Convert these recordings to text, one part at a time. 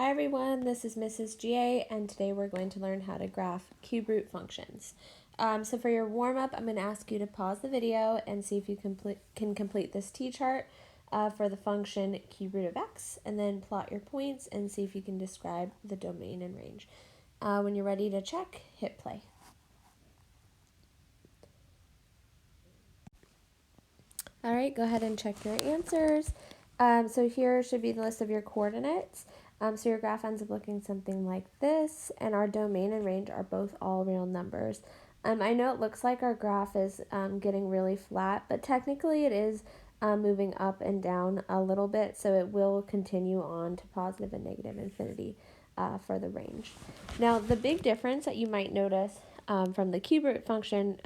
Hi everyone, this is Mrs. GA, and today we're going to learn how to graph cube root functions. So for your warm-up, I'm going to ask you to pause the video and see if you can complete this t-chart for the function cube root of x, and then plot your points and see if you can describe the domain and range. When you're ready to check, hit play. All right, go ahead and check your answers. So here should be the list of your coordinates. So your graph ends up looking something like this, and our domain and range are both all real numbers. I know it looks like our graph is getting really flat, but technically it is moving up and down a little bit, so it will continue on to positive and negative infinity for the range. Now, the big difference that you might notice from the cube root function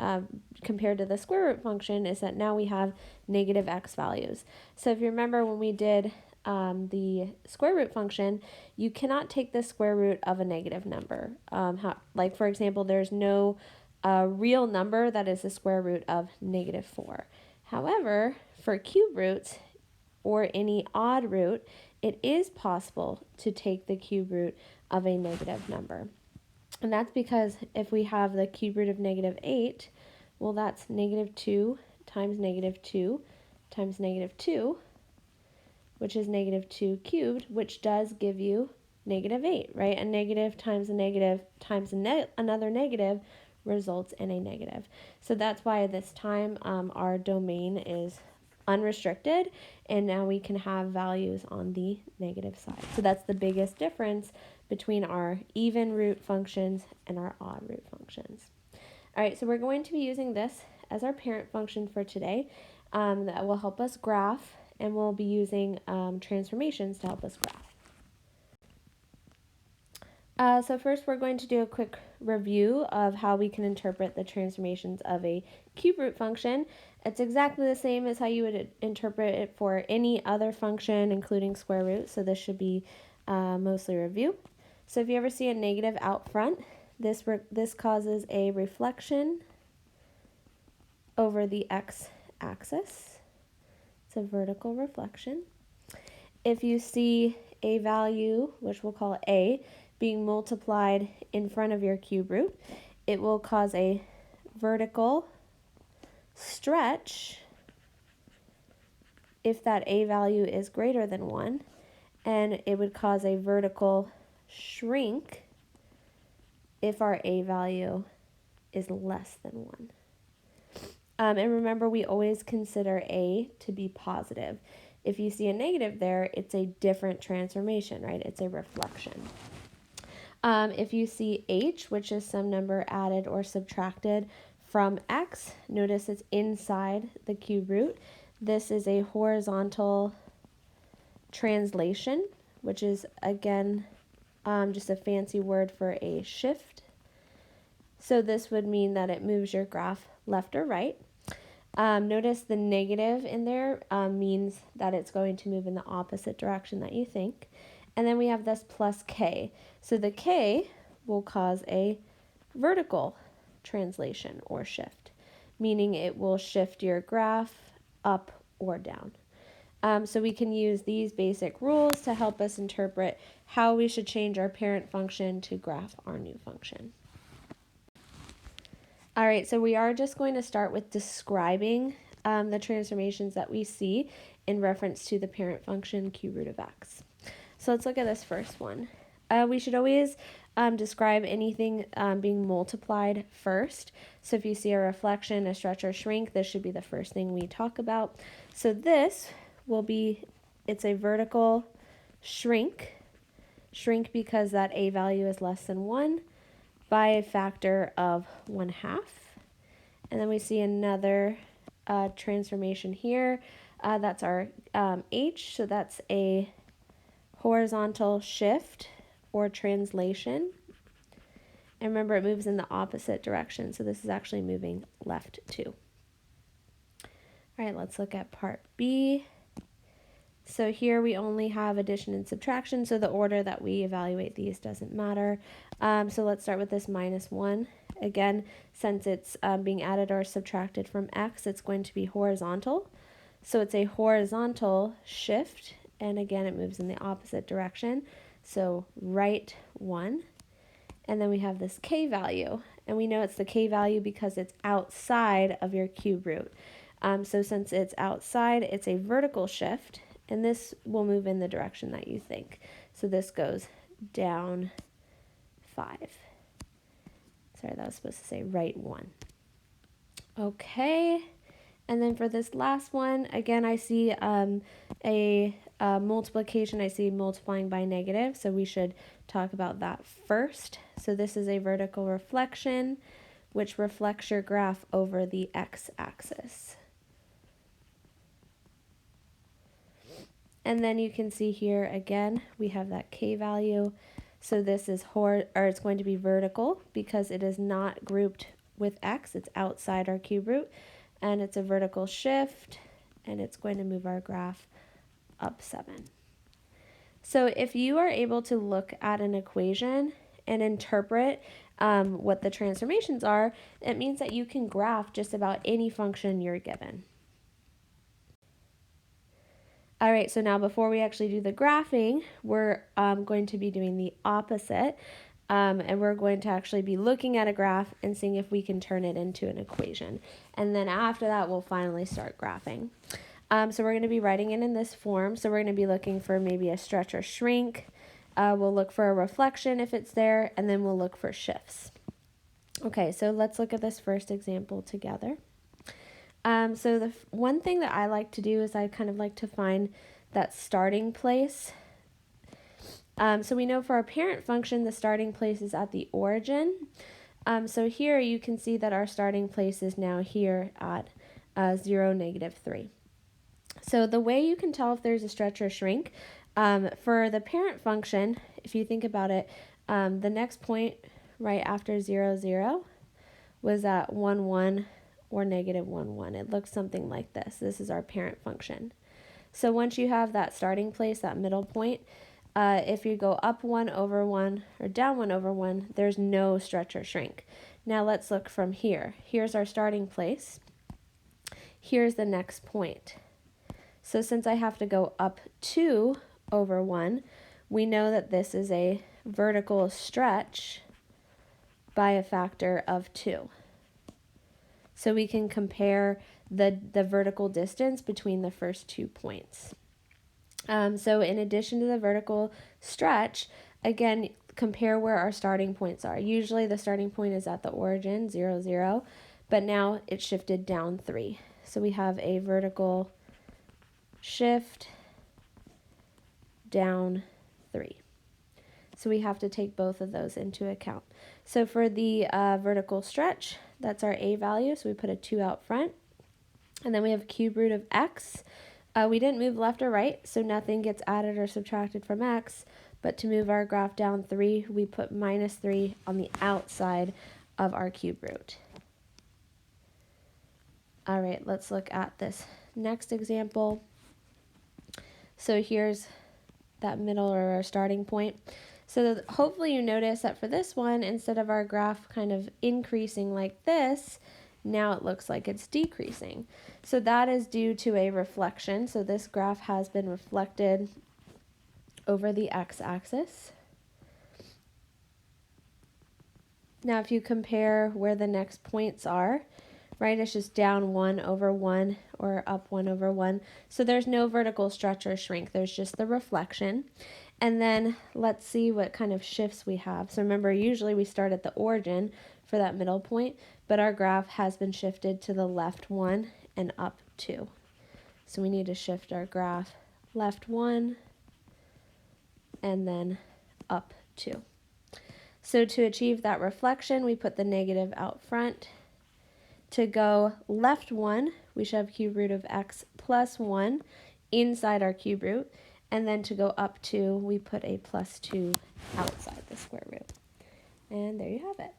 compared to the square root function is that now we have negative x values. So if you remember when we did the square root function, you cannot take the square root of a negative number. Like for example, there's no real number that is the square root of -4. However, for cube roots or any odd root, it is possible to take the cube root of a negative number. And that's because if we have the cube root of -8, well, that's -2 times -2 times -2, which is -2 cubed, which does give you -8, right? A negative times a negative times another negative results in a negative. So that's why this time our domain is unrestricted, and now we can have values on the negative side. So that's the biggest difference between our even root functions and our odd root functions. All right, so we're going to be using this as our parent function for today. That will help us graph, and we'll be using transformations to help us graph. So first we're going to do a quick review of how we can interpret the transformations of a cube root function. It's exactly the same as how you would interpret it for any other function, including square root, so this should be mostly review. So if you ever see a negative out front, this causes a reflection over the x-axis. It's a vertical reflection. If you see a value, which we'll call a, being multiplied in front of your cube root, it will cause a vertical stretch if that a value is greater than 1, and it would cause a vertical shrink if our a value is less than 1. And remember, we always consider a to be positive. If you see a negative there, it's a different transformation, right? It's a reflection. If you see h, which is some number added or subtracted from x, notice it's inside the cube root. This is a horizontal translation, which is, again, just a fancy word for a shift. So this would mean that it moves your graph left or right. Notice the negative in there means that it's going to move in the opposite direction that you think. And then we have this plus k. So the k will cause a vertical translation or shift, meaning it will shift your graph up or down. So we can use these basic rules to help us interpret how we should change our parent function to graph our new function. All right, so we are just going to start with describing the transformations that we see in reference to the parent function cube root of x. So let's look at this first one. We should always describe anything being multiplied first. So if you see a reflection, a stretch, or shrink, this should be the first thing we talk about. So this will be, it's a vertical shrink because that a value is less than 1 by a factor of 1/2. And then we see another transformation here. That's our h, so that's a horizontal shift or translation. And remember, it moves in the opposite direction, so this is actually moving left too. All right, let's look at part B. So here we only have addition and subtraction, so the order that we evaluate these doesn't matter. So let's start with this -1. Again, since it's being added or subtracted from x, it's going to be horizontal. So it's a horizontal shift and again it moves in the opposite direction. So right 1. And then we have this k value, and we know it's the k value because it's outside of your cube root. So since it's outside, it's a vertical shift, and this will move in the direction that you think. So this goes down 5. Sorry, that was supposed to say right 1. Okay, and then for this last one, again, I see a multiplication. I see multiplying by negative, so we should talk about that first. So this is a vertical reflection, which reflects your graph over the x-axis. And then you can see here again, we have that k value. So this is it's going to be vertical because it is not grouped with x. It's outside our cube root, and it's a vertical shift, and it's going to move our graph up 7. So if you are able to look at an equation and interpret what the transformations are, it means that you can graph just about any function you're given. All right, so now before we actually do the graphing, we're going to be doing the opposite, and we're going to actually be looking at a graph and seeing if we can turn it into an equation. And then after that, we'll finally start graphing. So we're going to be writing it in this form. So we're going to be looking for maybe a stretch or shrink. We'll look for a reflection if it's there, and then we'll look for shifts. Okay, so let's look at this first example together. So the one thing that I like to do is I kind of like to find that starting place. So we know for our parent function, the starting place is at the origin. So here you can see that our starting place is now here at 0, -3. So the way you can tell if there's a stretch or shrink, for the parent function, if you think about it, the next point right after 0, 0 was at 1, 1 or -1, 1. It looks something like this. This is our parent function. So once you have that starting place, that middle point, if you go up 1 over 1 or down 1 over 1, there's no stretch or shrink. Now let's look from here. Here's our starting place. Here's the next point. So since I have to go up 2 over 1, we know that this is a vertical stretch by a factor of 2. So we can compare the vertical distance between the first 2 points. So in addition to the vertical stretch, again, compare where our starting points are. Usually the starting point is at the origin, 0, 0, but now it's shifted down 3. So we have a vertical shift down 3. So we have to take both of those into account. So for the vertical stretch, that's our a value, so we put a 2 out front. And then we have cube root of x. We didn't move left or right, so nothing gets added or subtracted from x. But to move our graph down 3, we put -3 on the outside of our cube root. All right, let's look at this next example. So here's that middle or our starting point. So hopefully you notice that for this one, instead of our graph kind of increasing like this, now it looks like it's decreasing. So that is due to a reflection. So this graph has been reflected over the x-axis. Now if you compare where the next points are, right, it's just down 1 over 1 or up 1 over 1. So there's no vertical stretch or shrink. There's just the reflection. And then let's see what kind of shifts we have. So remember, usually we start at the origin for that middle point, but our graph has been shifted to the left 1 and up 2. So we need to shift our graph left 1 and then up 2. So to achieve that reflection, we put the negative out front. To go left 1, we should have cube root of x plus 1 inside our cube root. And then to go up 2, we put a plus 2 outside the square root. And there you have it.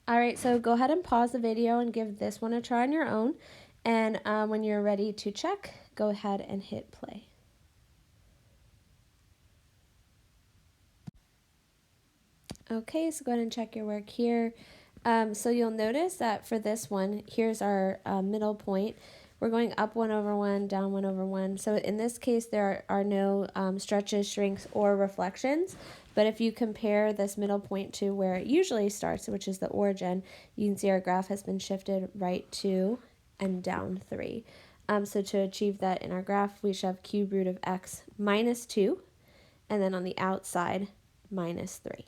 All right, so go ahead and pause the video and give this one a try on your own. And when you're ready to check, go ahead and hit play. Okay, so go ahead and check your work here. So you'll notice that for this one, here's our middle point. we're going up 1 over 1, down 1 over 1. So in this case, there are no stretches, shrinks, or reflections. But if you compare this middle point to where it usually starts, which is the origin, you can see our graph has been shifted right 2 and down 3. So to achieve that in our graph, we should have cube root of x minus 2, and then on the outside, minus 3.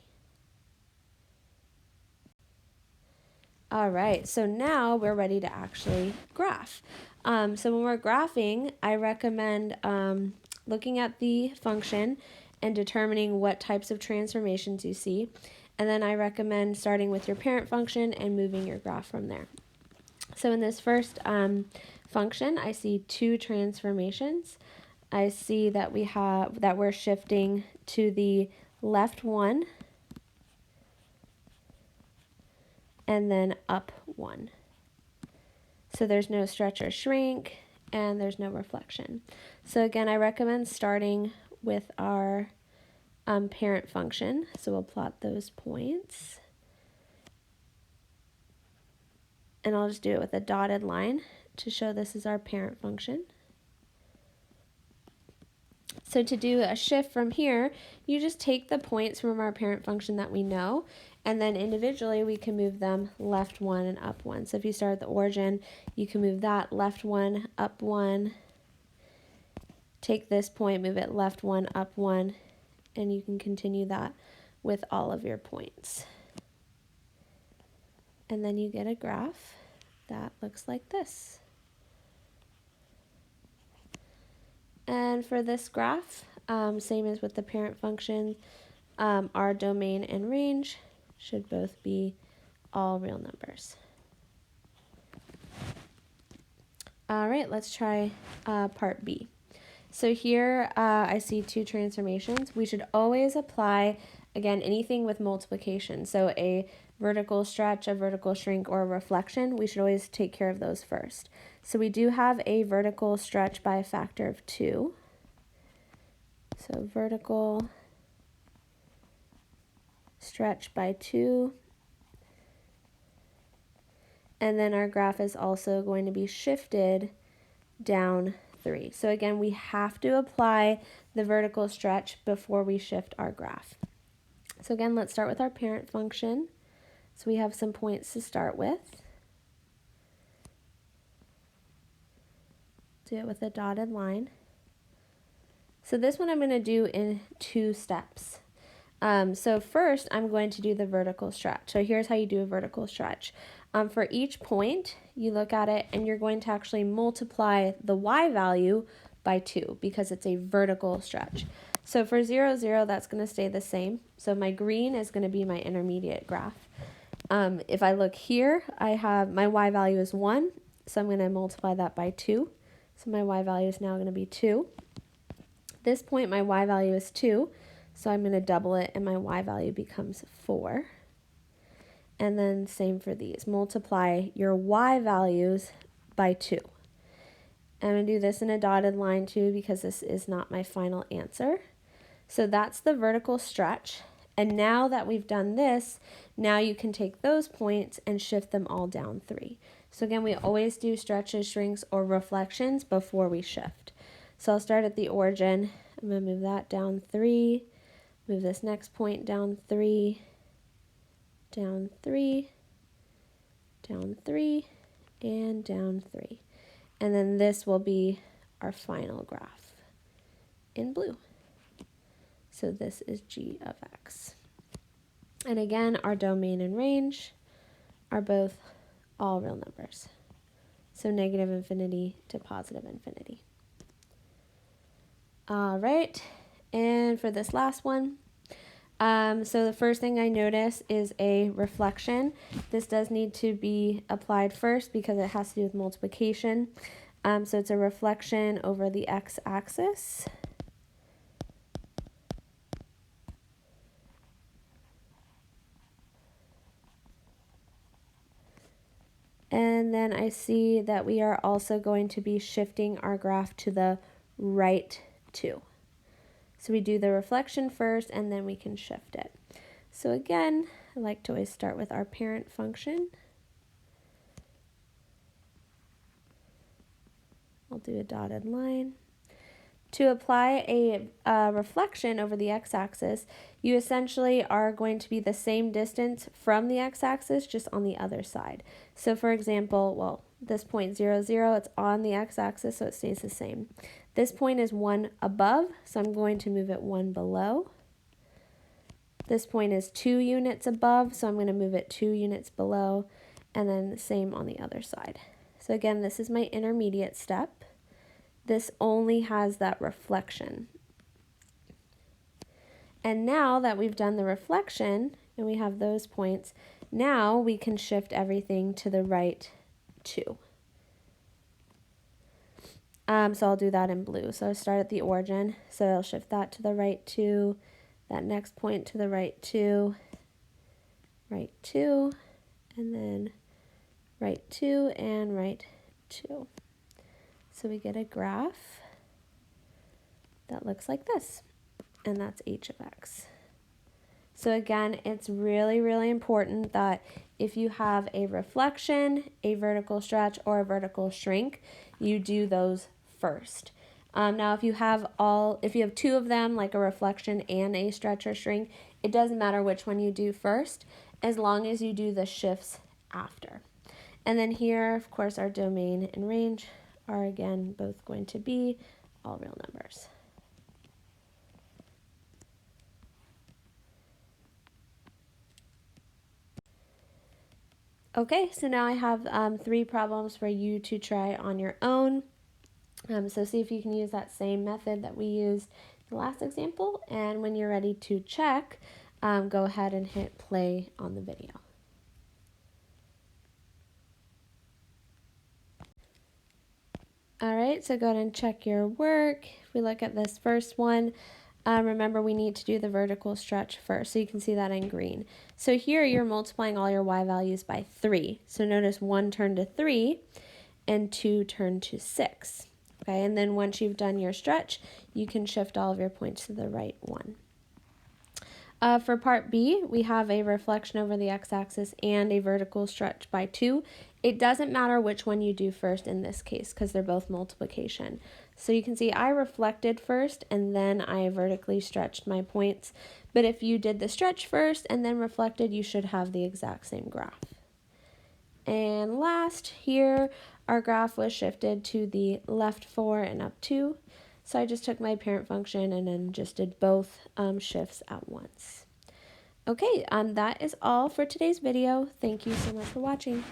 All right, so now we're ready to actually graph. So when we're graphing, I recommend looking at the function and determining what types of transformations you see. And then I recommend starting with your parent function and moving your graph from there. So in this first function, I see 2 transformations. I see that we're shifting to the left 1 and then up 1. So there's no stretch or shrink, and there's no reflection. So again, I recommend starting with our parent function. So we'll plot those points. And I'll just do it with a dotted line to show this is our parent function. So to do a shift from here, you just take the points from our parent function that we know, and then individually we can move them left 1 and up 1. So if you start at the origin, you can move that left 1, up 1, take this point, move it left 1, up 1, and you can continue that with all of your points. And then you get a graph that looks like this. And for this graph, same as with the parent function, our domain and range should both be all real numbers. All right, let's try part B. So here I see 2 transformations. We should always apply, again, anything with multiplication. So a vertical stretch, a vertical shrink, or a reflection, we should always take care of those first. So we do have a vertical stretch by a factor of 2. So vertical stretch by 2. And then our graph is also going to be shifted down 3. So again, we have to apply the vertical stretch before we shift our graph. So again, let's start with our parent function. So we have some points to start with. Do it with a dotted line. So this one I'm going to do in 2 steps. So first, I'm going to do the vertical stretch. So here's how you do a vertical stretch. For each point, you look at it and you're going to actually multiply the y value by 2 because it's a vertical stretch. So for 0, 0, that's going to stay the same. So my green is going to be my intermediate graph. If I look here, I have my y value is 1, so I'm going to multiply that by 2. So my y value is now going to be 2. This point, my y value is 2, so I'm going to double it, and my y value becomes 4. And then same for these. Multiply your y values by 2. I'm going to do this in a dotted line too because this is not my final answer. So that's the vertical stretch. And now that we've done this, now you can take those points and shift them all down 3. So again, we always do stretches, shrinks, or reflections before we shift. So I'll start at the origin. I'm going to move that down 3, move this next point down 3, down 3, down 3, and down 3. And then this will be our final graph in blue. So this is g of x. And again, our domain and range are both all real numbers. So negative infinity to positive infinity. All right, and for this last one, so the first thing I notice is a reflection. This does need to be applied first because it has to do with multiplication. So it's a reflection over the x-axis. And then I see that we are also going to be shifting our graph to the right 2. So we do the reflection first and then we can shift it. So again, I like to always start with our parent function. I'll do a dotted line. To apply a reflection over the x-axis, you essentially are going to be the same distance from the x-axis, just on the other side. So for example, well, this point 0, 0, it's on the x-axis, so it stays the same. This point is 1 above, so I'm going to move it 1 below. This point is 2 units above, so I'm going to move it 2 units below, and then the same on the other side. So again, this is my intermediate step. This only has that reflection. And now that we've done the reflection, and we have those points, now we can shift everything to the right 2. So I'll do that in blue. So I'll start at the origin, so I'll shift that to the right 2, that next point to the right 2, and then right 2, and right 2. So we get a graph that looks like this, and that's h of x. So again, it's really, really important that if you have a reflection, a vertical stretch, or a vertical shrink, you do those first. Now if you have 2 of them, like a reflection and a stretch or shrink, it doesn't matter which one you do first, as long as you do the shifts after. And then here, of course, our domain and range are again both going to be all real numbers. Okay, so now I have 3 problems for you to try on your own. So see if you can use that same method that we used in the last example, and when you're ready to check, go ahead and hit play on the video. All right, so go ahead and check your work. If we look at this first one, remember we need to do the vertical stretch first, so you can see that in green. So here you're multiplying all your y values by 3. So notice 1 turned to 3 and 2 turned to 6. Okay, and then once you've done your stretch, you can shift all of your points to the right 1. For part B, we have a reflection over the x-axis and a vertical stretch by 2. It doesn't matter which one you do first in this case because they're both multiplication. So you can see I reflected first and then I vertically stretched my points. But if you did the stretch first and then reflected, you should have the exact same graph. And last, here our graph was shifted to the left 4 and up 2. So I just took my parent function and then just did both shifts at once. Okay, that is all for today's video. Thank you so much for watching.